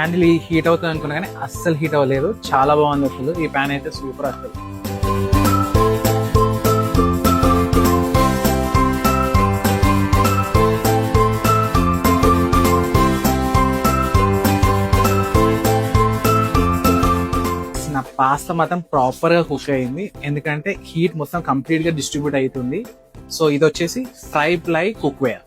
Handle heat అవుతుంది అనుకున్నా కానీ అస్సలు హీట్ అవ్వలేదు. చాలా బాగుంది అసలు. ఈ ప్యాన్ అయితే సూపర్ అసలు. నా పాస్తా మాత్రం ప్రాపర్ గా కుక్ అయింది, ఎందుకంటే హీట్ మొత్తం కంప్లీట్ గా డిస్ట్రిబ్యూట్ అవుతుంది. సో ఇది వచ్చేసి ఫ్రై ప్లై కుక్ వేర్.